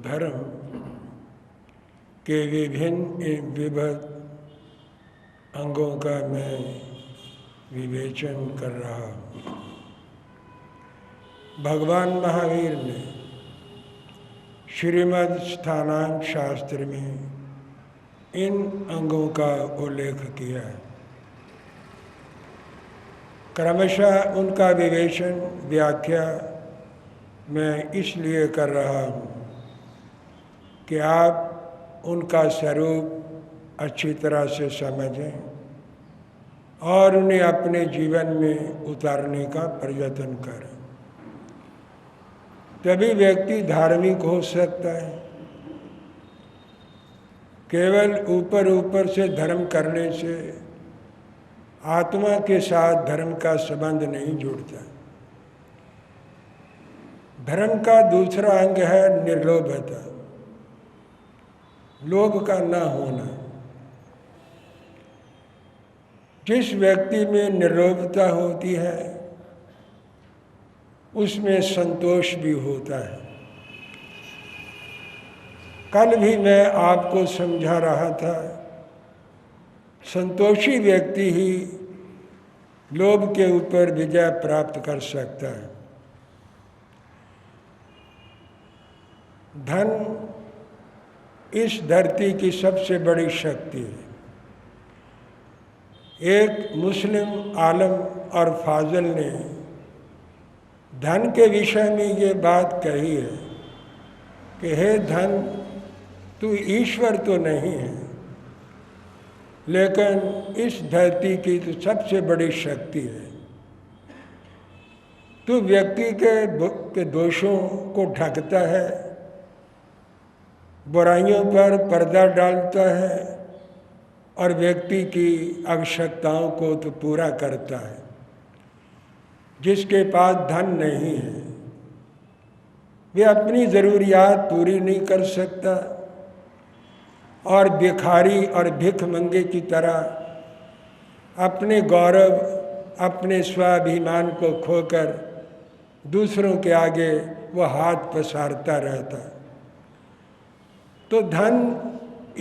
धर्म के विभिन्न विविध अंगों का मैं विवेचन कर रहा हूँ। भगवान महावीर ने श्रीमद् स्थानांक शास्त्र में इन अंगों का उल्लेख किया है। क्रमशः उनका विवेचन व्याख्या मैं इसलिए कर रहा हूँ कि आप उनका स्वरूप अच्छी तरह से समझें और उन्हें अपने जीवन में उतारने का प्रयत्न करें। तभी व्यक्ति धार्मिक हो सकता है। केवल ऊपर ऊपर से धर्म करने से आत्मा के साथ धर्म का संबंध नहीं जुड़ता। धर्म का दूसरा अंग है निर्लोभता, लोभ का न होना। जिस व्यक्ति में निर्लोभता होती है उसमें संतोष भी होता है। कल भी मैं आपको समझा रहा था, संतोषी व्यक्ति ही लोभ के ऊपर विजय प्राप्त कर सकता है। धन इस धरती की सबसे बड़ी शक्ति है। एक मुस्लिम आलम और फाजिल ने धन के विषय में ये बात कही है कि हे धन, तू ईश्वर तो नहीं है, लेकिन इस धरती की तो सबसे बड़ी शक्ति है। तू व्यक्ति के दोषों को ढकता है, बुराइयों पर पर्दा डालता है और व्यक्ति की आवश्यकताओं को तो पूरा करता है। जिसके पास धन नहीं है वे अपनी ज़रूरियात पूरी नहीं कर सकता और भिखारी और भिखमंगे की तरह अपने गौरव, अपने स्वाभिमान को खोकर दूसरों के आगे वह हाथ पसारता रहता। तो धन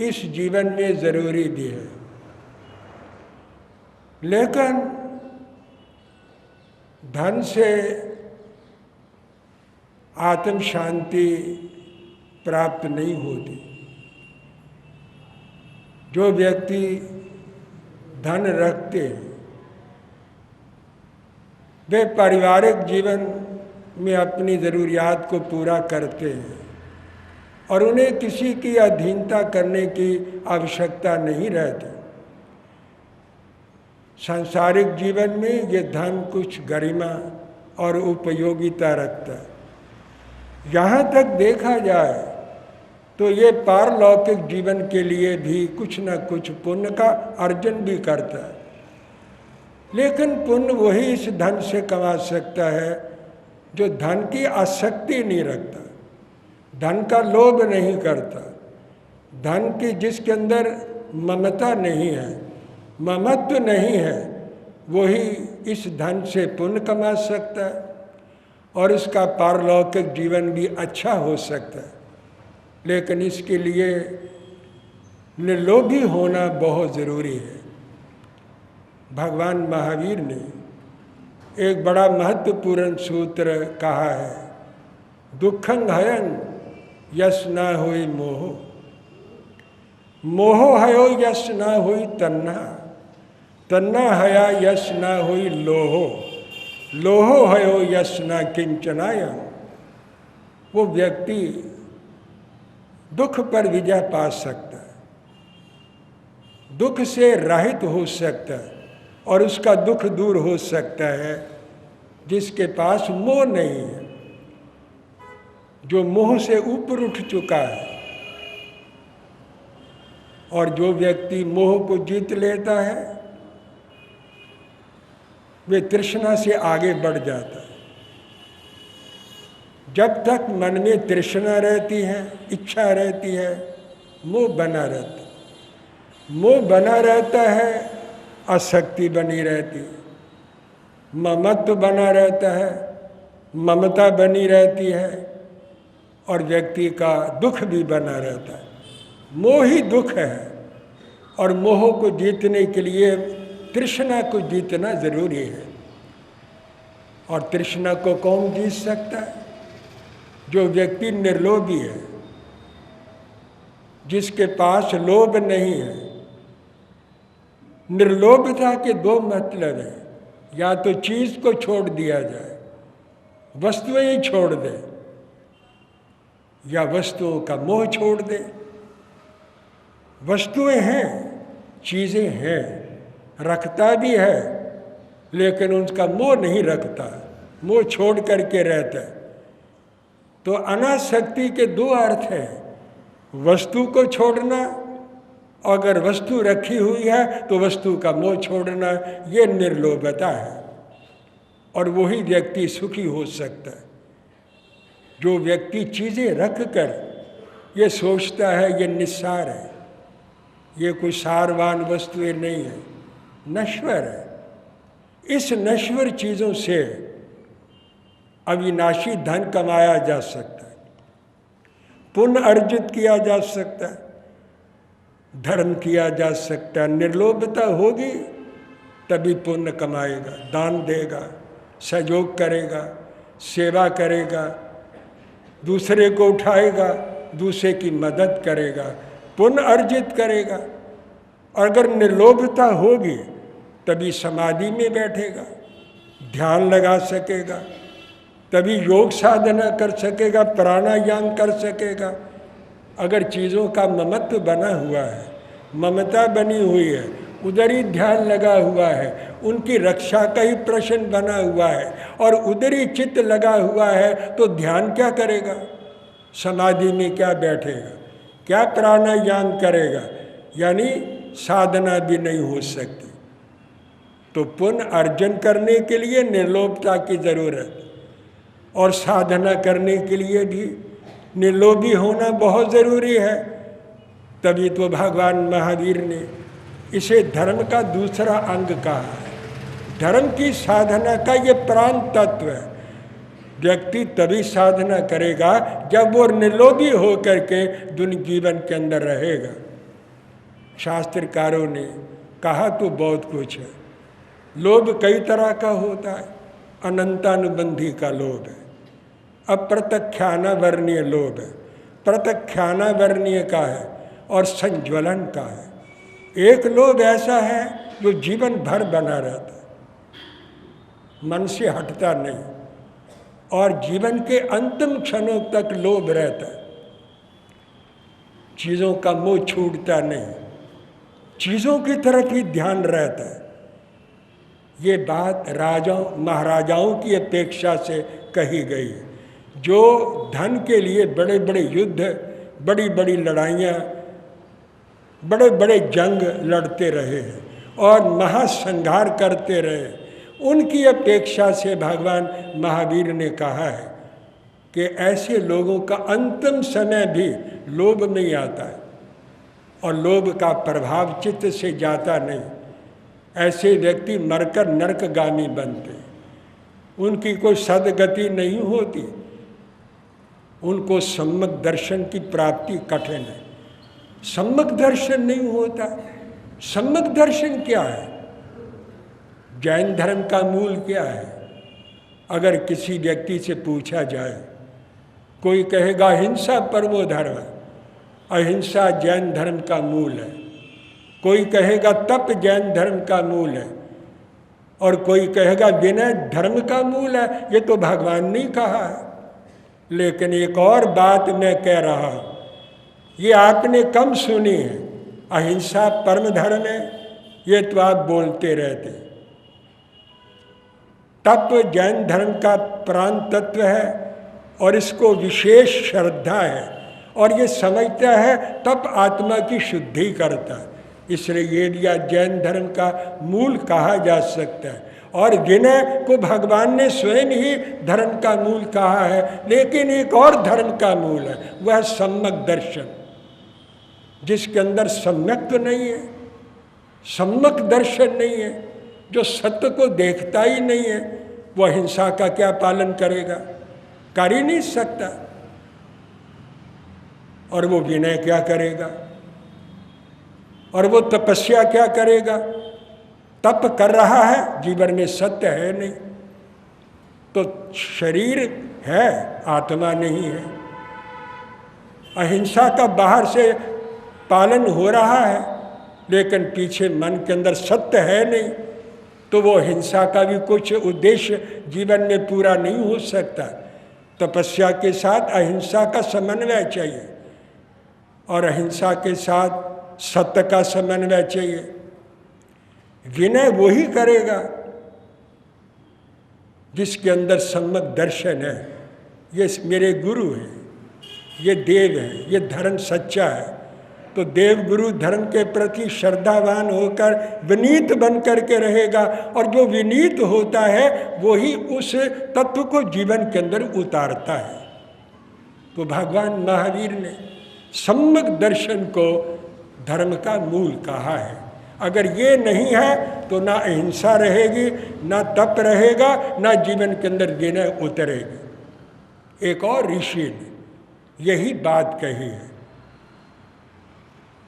इस जीवन में ज़रूरी भी है, लेकिन धन से आत्म शांति प्राप्त नहीं होती। जो व्यक्ति धन रखते हैं वे पारिवारिक जीवन में अपनी ज़रूरियात को पूरा करते हैं और उन्हें किसी की अधीनता करने की आवश्यकता नहीं रहती। सांसारिक जीवन में ये धन कुछ गरिमा और उपयोगिता रखता है। यहाँ तक देखा जाए तो ये पारलौकिक जीवन के लिए भी कुछ न कुछ पुण्य का अर्जन भी करता है, लेकिन पुण्य वही इस धन से कमा सकता है जो धन की आसक्ति नहीं रखता, धन का लोभ नहीं करता, धन की जिसके अंदर ममता नहीं है, ममत्व नहीं है, वही इस धन से पुण्य कमा सकता है और उसका पारलौकिक जीवन भी अच्छा हो सकता है। लेकिन इसके लिए निर्लोभी होना बहुत ज़रूरी है। भगवान महावीर ने एक बड़ा महत्वपूर्ण सूत्र कहा है, दुखं हयन यश न होई मोह, मोहो हयो यश न होई तन्ना, तन्ना हया यश न होई लोहो, लोहो हयो यश न किंचनाय। वो व्यक्ति दुख पर विजय पा सकता है, दुख से रहित हो सकता है और उसका दुख दूर हो सकता है जिसके पास मोह नहीं है, जो मोह से ऊपर उठ चुका है। और जो व्यक्ति मोह को जीत लेता है वे तृष्णा से आगे बढ़ जाता है। जब तक मन में तृष्णा रहती है, इच्छा रहती है, मोह बना रहता है। मोह बना रहता है, आसक्ति बनी रहती है, ममत्व बना रहता है, ममता बनी रहती है और व्यक्ति का दुख भी बना रहता है। मोह ही दुख है, और मोह को जीतने के लिए तृष्णा को जीतना जरूरी है। और तृष्णा को कौन जीत सकता है? जो व्यक्ति निर्लोभी है, जिसके पास लोभ नहीं है। निर्लोभता के दो मतलब हैं, या तो चीज को छोड़ दिया जाए, वस्तुएं ही छोड़ दे, या वस्तुओं का मोह छोड़ दे। वस्तुएं हैं, चीजें हैं, रखता भी है, लेकिन उनका मोह नहीं रखता, मोह छोड़ करके रहता है। तो अनासक्ति के दो अर्थ हैं, वस्तु को छोड़ना, अगर वस्तु रखी हुई है तो वस्तु का मोह छोड़ना, ये निर्लोभता है। और वही व्यक्ति सुखी हो सकता है जो व्यक्ति चीज़ें रख कर ये सोचता है ये निस्सार है, ये कोई सारवान वस्तुएं नहीं है, नश्वर है। इस नश्वर चीज़ों से अविनाशी धन कमाया जा सकता है, पुण्य अर्जित किया जा सकता है, धर्म किया जा सकता है। निर्लोभता होगी तभी पुण्य कमाएगा, दान देगा, सहयोग करेगा, सेवा करेगा, दूसरे को उठाएगा, दूसरे की मदद करेगा, पुण्य अर्जित करेगा। और अगर निर्लोभता होगी तभी समाधि में बैठेगा, ध्यान लगा सकेगा, तभी योग साधना कर सकेगा, प्राणायाम कर सकेगा। अगर चीज़ों का ममत्व बना हुआ है, ममता बनी हुई है, उधर ही ध्यान लगा हुआ है, उनकी रक्षा का ही प्रश्न बना हुआ है और उधर ही चित्त लगा हुआ है, तो ध्यान क्या करेगा? समाधि में क्या बैठेगा? क्या प्राणायाम करेगा? यानी साधना भी नहीं हो सकती। तो पुण्य अर्जन करने के लिए निर्लोभता की जरूरत, और साधना करने के लिए भी निर्लोभी होना बहुत ज़रूरी है। तभी तो भगवान महावीर ने इसे धर्म का दूसरा अंग कहा है। धर्म की साधना का ये प्राण तत्व है। व्यक्ति तभी साधना करेगा जब वो निर्लोभी हो करके जीवन के अंदर रहेगा। शास्त्रकारों ने कहा तो बहुत कुछ है। लोभ कई तरह का होता है। अनंतानुबंधी का लोभ है, अप्रत्यक्षानावरणीय लोभ है, प्रत्यक्षानावरणीय का है और संज्वलन का है। एक लोभ ऐसा है जो जीवन भर बना रहता है, मन से हटता नहीं, और जीवन के अंतिम क्षणों तक लोभ रहता है। चीज़ों का मोह छूटता नहीं, चीज़ों की तरफ ही ध्यान रहता है। ये बात राजाओं महाराजाओं की अपेक्षा से कही गई है, जो धन के लिए बड़े बड़े युद्ध, बड़ी बड़ी लड़ाइयाँ, बड़े बड़े जंग लड़ते रहे हैं और महासंहार करते रहे। उनकी अपेक्षा से भगवान महावीर ने कहा है कि ऐसे लोगों का अंतिम समय भी लोभ नहीं आता है और लोभ का प्रभाव चित्त से जाता नहीं। ऐसे व्यक्ति मरकर नरकगामी बनते, उनकी कोई सद्गति नहीं होती, उनको सम्यक दर्शन की प्राप्ति कठिन है। सम्यक दर्शन नहीं होता। सम्यक दर्शन क्या है? जैन धर्म का मूल क्या है? अगर किसी व्यक्ति से पूछा जाए, कोई कहेगा हिंसा परमो धर्म, अहिंसा जैन धर्म का मूल है। कोई कहेगा तप जैन धर्म का मूल है, और कोई कहेगा विनय धर्म का मूल है। ये तो भगवान ने कहा है। लेकिन एक और बात मैं कह रहा हूँ, ये आपने कम सुनी है। अहिंसा परम धर्म है, ये तो आप बोलते रहते। तप जैन धर्म का प्राण तत्व है और इसको विशेष श्रद्धा है, और ये समझता है तप आत्मा की शुद्धि करता है, इसलिए ये दिया जैन धर्म का मूल कहा जा सकता है। और विनय को भगवान ने स्वयं ही धर्म का मूल कहा है। लेकिन एक और धर्म का मूल है, वह सम्यक दर्शन, जिसके अंदर सम्यक तो नहीं है, सम्यक दर्शन नहीं है, जो सत्य को देखता ही नहीं है, वह हिंसा का क्या पालन करेगा? कर ही नहीं सकता। और वो विनय क्या करेगा, और वो तपस्या क्या करेगा? तप कर रहा है, जीवन में सत्य है नहीं, तो शरीर है, आत्मा नहीं है। अहिंसा का बाहर से पालन हो रहा है, लेकिन पीछे मन के अंदर सत्य है नहीं, तो वो हिंसा का भी कुछ उद्देश्य जीवन में पूरा नहीं हो सकता। तपस्या के साथ अहिंसा का समन्वय चाहिए, और अहिंसा के साथ सत्य का समन्वय चाहिए। विनय वही करेगा जिसके अंदर सम्यक दर्शन है, ये मेरे गुरु हैं, ये देव हैं, ये धर्म सच्चा है। तो देव गुरु धर्म के प्रति श्रद्धावान होकर विनीत बन करके रहेगा, और जो विनीत होता है वही उस तत्व को जीवन के अंदर उतारता है। तो भगवान महावीर ने सम्यक दर्शन को धर्म का मूल कहा है। अगर ये नहीं है तो ना अहिंसा रहेगी, ना तप रहेगा, ना जीवन के अंदर विनय उतरेगी। एक और ऋषि ने यही बात कही है,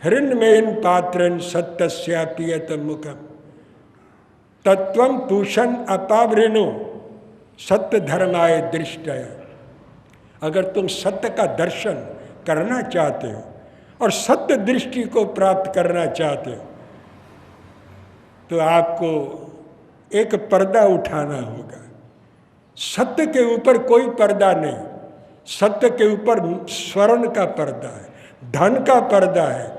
हिरण्मयेन पात्रं सत्यस्यापियत मुखम तत्वं पूषण अपावृणो सत्य धर्माय दृष्टया। अगर तुम सत्य का दर्शन करना चाहते हो और सत्य दृष्टि को प्राप्त करना चाहते हो, तो आपको एक पर्दा उठाना होगा। सत्य के ऊपर कोई पर्दा नहीं, सत्य के ऊपर स्वर्ण का पर्दा है, धन का पर्दा है।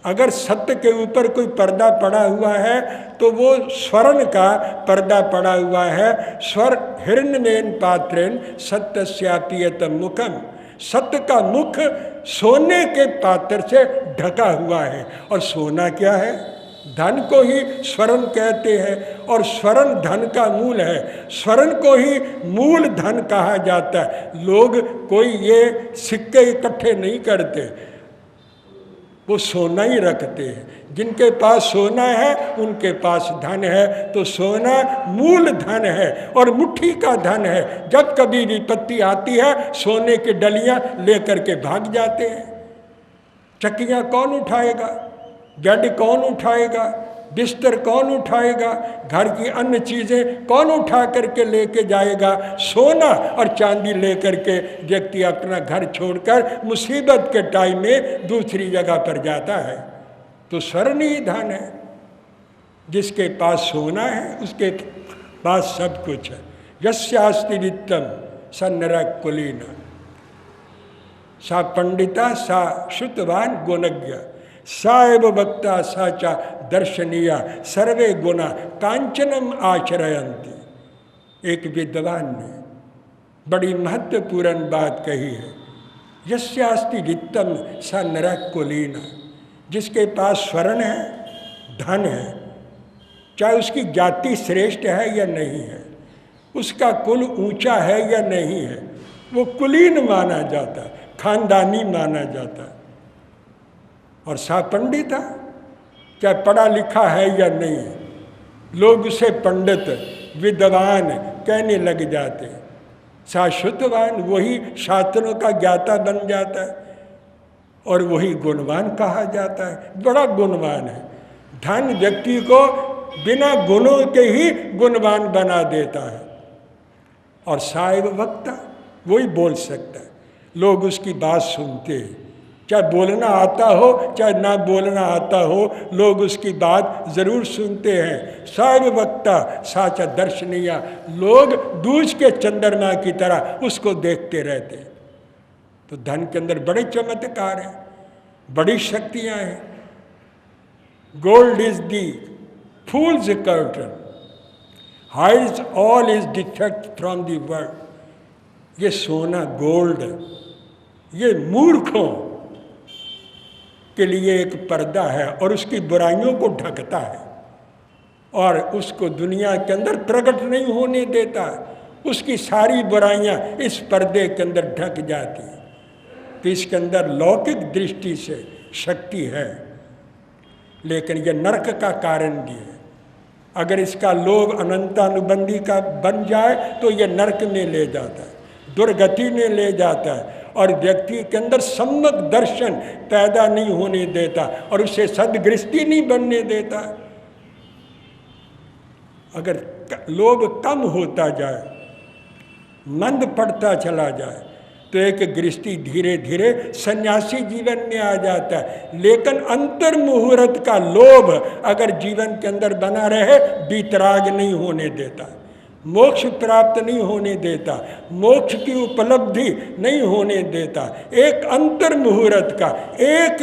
अगर सत्य के ऊपर कोई पर्दा पड़ा हुआ है तो वो स्वर्ण का पर्दा पड़ा हुआ है। स्वर्ण हिरण्मयेन पात्रेण सत्यस्यापियत मुखम, सत्य का मुख सोने के पात्र से ढका हुआ है। और सोना क्या है? धन को ही स्वर्ण कहते हैं, और स्वर्ण धन का मूल है। स्वर्ण को ही मूल धन कहा जाता है। लोग कोई ये सिक्के इकट्ठे नहीं करते, वो सोना ही रखते हैं। जिनके पास सोना है उनके पास धन है। तो सोना मूल धन है और मुट्ठी का धन है। जब कभी विपत्ति आती है सोने की डलियां लेकर के भाग जाते हैं। चक्कियां कौन उठाएगा? बेड कौन उठाएगा? बिस्तर कौन उठाएगा? घर की अन्य चीज़ें कौन उठा करके लेके जाएगा? सोना और चांदी लेकर के व्यक्ति अपना घर छोड़कर मुसीबत के टाइम में दूसरी जगह पर जाता है। तो स्वर्ण ही धन है। जिसके पास सोना है उसके पास सब कुछ है। यस्यास्ति वित्तम स नरक कुलीन, सा पंडिता सा श्रुतवान गुणज्ञ, सा एव वक्ता साचा दर्शनीया सर्वे गुणा कांचनम आचरयंती। एक विद्वान ने बड़ी महत्वपूर्ण बात कही है। यस्यास्ति वित्तम सा नरक कुलीन, जिसके पास स्वर्ण है, धन है, चाहे उसकी जाति श्रेष्ठ है या नहीं है, उसका कुल ऊंचा है या नहीं है, वो कुलीन माना जाता है, खानदानी माना जाता है। और सा पंडित है, चाहे पढ़ा लिखा है या नहीं, लोग उसे पंडित विद्वान कहने लग जाते हैं। शाश्वतवान, वही शास्त्रों का ज्ञाता बन जाता है और वही गुणवान कहा जाता है। बड़ा गुणवान है। धन व्यक्ति को बिना गुणों के ही गुणवान बना देता है। और साहिब वक्ता, वही बोल सकता है, लोग उसकी बात सुनते हैं। चाहे बोलना आता हो चाहे ना बोलना आता हो, लोग उसकी बात जरूर सुनते हैं। साहिब वक्ता साचा दर्शनीय, लोग दूज के चंद्रमा की तरह उसको देखते रहते हैं। तो धन के अंदर बड़े चमत्कार हैं, बड़ी शक्तियां हैं। Gold is the fool's curtain, hides all is defect from the world. ये सोना गोल्ड, ये मूर्खों के लिए एक पर्दा है और उसकी बुराइयों को ढकता है और उसको दुनिया के अंदर प्रकट नहीं होने देता। उसकी सारी बुराइयां इस पर्दे के अंदर ढक जाती हैं। तो इसके अंदर लौकिक दृष्टि से शक्ति है, लेकिन यह नरक का कारण भी है। अगर इसका लोभ अनंतानुबंधी का बन जाए तो यह नरक में ले जाता है, दुर्गति में ले जाता है। और व्यक्ति के अंदर सम्यक दर्शन पैदा नहीं होने देता और उसे सद्गृष्टि नहीं बनने देता। अगर लोभ कम होता जाए, मंद पड़ता चला जाए, तो एक गृहस्थी धीरे धीरे सन्यासी जीवन में आ जाता है। लेकिन अंतर मुहूर्त का लोभ अगर जीवन के अंदर बना रहे, बीतराग नहीं होने देता, मोक्ष प्राप्त नहीं होने देता, मोक्ष की उपलब्धि नहीं होने देता। एक अंतर मुहूर्त का, एक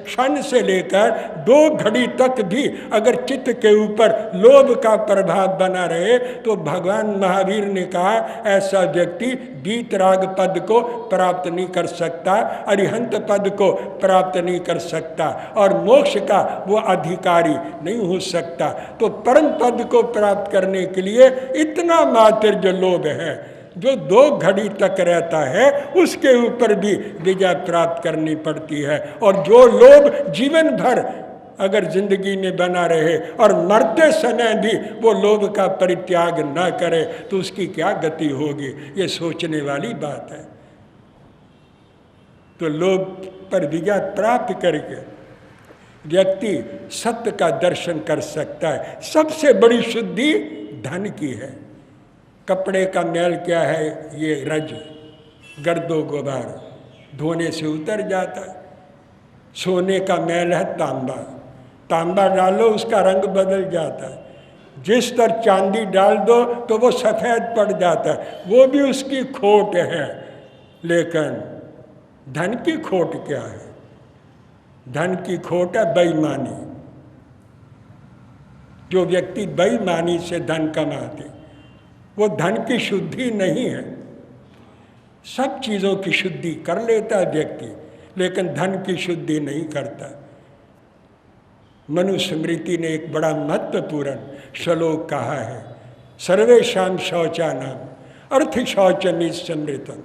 क्षण से लेकर 2 घड़ी तक भी अगर चित्त के ऊपर लोभ का प्रभाव बना रहे, तो भगवान महावीर ने कहा ऐसा व्यक्ति बीतराग पद को प्राप्त नहीं कर सकता, अरिहंत पद को प्राप्त नहीं कर सकता और मोक्ष का वो अधिकारी नहीं हो सकता। तो परम पद को प्राप्त करने के लिए इतना मात्र जो लोभ है, जो 2 घड़ी तक रहता है, उसके ऊपर भी विजय प्राप्त करनी पड़ती है। और जो लोभ जीवन भर अगर जिंदगी में बना रहे और मरते समय भी वो लोभ का परित्याग न करे, तो उसकी क्या गति होगी, ये सोचने वाली बात है। तो लोभ पर विजय प्राप्त करके व्यक्ति सत्य का दर्शन कर सकता है। सबसे बड़ी शुद्धि धन की है। कपड़े का मैल क्या है, ये रज, गर्दो गुबार, धोने से उतर जाता है। सोने का मैल है तांबा, तांबा डालो उसका रंग बदल जाता है। जिस तरह चांदी डाल दो तो वो सफ़ेद पड़ जाता है, वो भी उसकी खोट है। लेकिन धन की खोट क्या है? धन की खोट है बेईमानी। जो व्यक्ति बेईमानी से धन कमाते, वो धन की शुद्धि नहीं है। सब चीज़ों की शुद्धि कर लेता है व्यक्ति, लेकिन धन की शुद्धि नहीं करता। मनुस्मृति ने एक बड़ा महत्वपूर्ण श्लोक कहा है, सर्वेषां शौचानाम अर्थ शौचमी समृतम,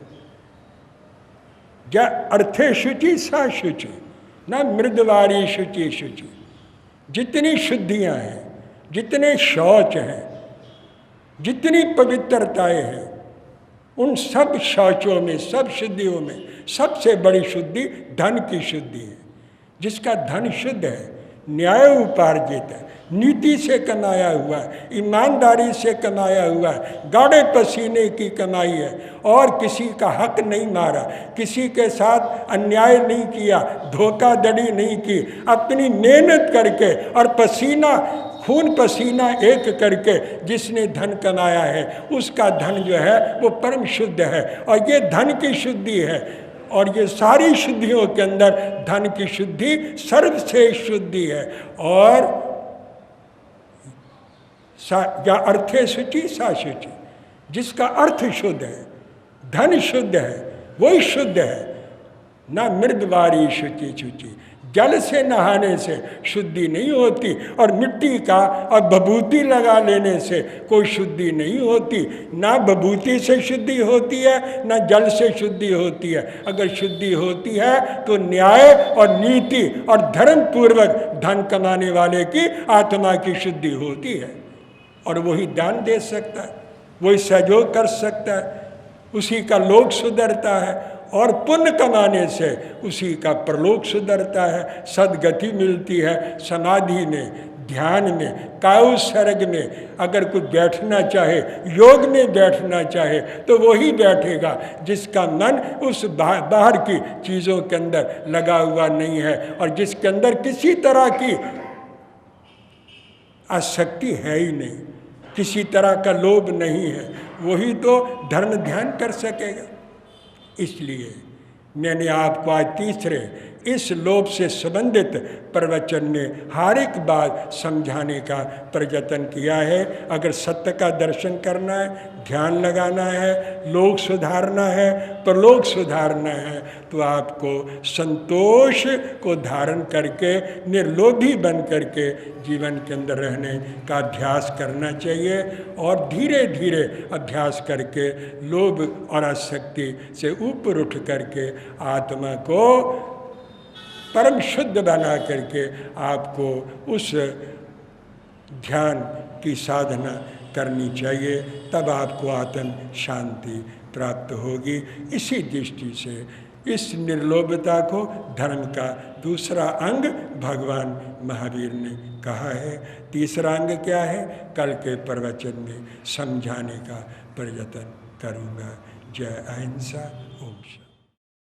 या अर्थे शुचि सा शुचि न मृदवारी शुचि शुचि। जितनी शुद्धियाँ हैं, जितने शौच हैं, जितनी पवित्रताएं हैं, उन सब शौचों में, सब शुद्धियों में सबसे बड़ी शुद्धि धन की शुद्धि है। जिसका धन शुद्ध है, न्याय उपार्जित है, नीति से कमाया हुआ है, ईमानदारी से कमाया हुआ है, गाढ़े पसीने की कमाई है और किसी का हक नहीं मारा, किसी के साथ अन्याय नहीं किया, धोखाधड़ी नहीं की, अपनी मेहनत करके और पसीना खून पसीना एक करके जिसने धन कमाया है, उसका धन जो है वो परम शुद्ध है। और ये धन की शुद्धि है। और ये सारी शुद्धियों के अंदर धन की शुद्धि सर्वश्रेष्ठ शुद्धि है। और या अर्थे शुचि सा शुचि, जिसका अर्थ शुद्ध है, धन शुद्ध है, वही शुद्ध है। ना मृदवारी शुचि शुचि, जल से नहाने से शुद्धि नहीं होती और मिट्टी का और बभूति लगा लेने से कोई शुद्धि नहीं होती। ना बभूति से शुद्धि होती है, ना जल से शुद्धि होती है। अगर शुद्धि होती है तो न्याय और नीति और धर्म पूर्वक धन कमाने वाले की आत्मा की शुद्धि होती है। और वही दान दे सकता है, वही सहयोग कर सकता है, उसी का लोक सुधरता है। और पुण्य कमाने से उसी का परलोक सुधरता है, सदगति मिलती है। समाधि में, ध्यान में, कायु सर्ग में अगर कोई बैठना चाहे, योग में बैठना चाहे, तो वही बैठेगा जिसका मन उस बाहर की चीज़ों के अंदर लगा हुआ नहीं है और जिसके अंदर किसी तरह की आसक्ति है ही नहीं, किसी तरह का लोभ नहीं है, वही तो धर्म ध्यान कर सकेगा। इसलिए मैंने आपको आज तीसरे इस लोभ से संबंधित प्रवचन में हर एक बात समझाने का प्रयत्न किया है। अगर सत्य का दर्शन करना है, ध्यान लगाना है, लोक सुधारना है, परलोक सुधारना है, तो आपको संतोष को धारण करके निर्लोभी बन करके जीवन के अंदर रहने का अभ्यास करना चाहिए। और धीरे धीरे अभ्यास करके लोभ और आसक्ति से ऊपर उठ करके आत्मा को परम शुद्ध बना करके आपको उस ध्यान की साधना करनी चाहिए। तब आपको आत्म शांति प्राप्त होगी। इसी दृष्टि से इस निर्लोभता को धर्म का दूसरा अंग भगवान महावीर ने कहा है। तीसरा अंग क्या है, कल के प्रवचन में समझाने का प्रयत्न करूँगा। जय अहिंसा। ओम शांति।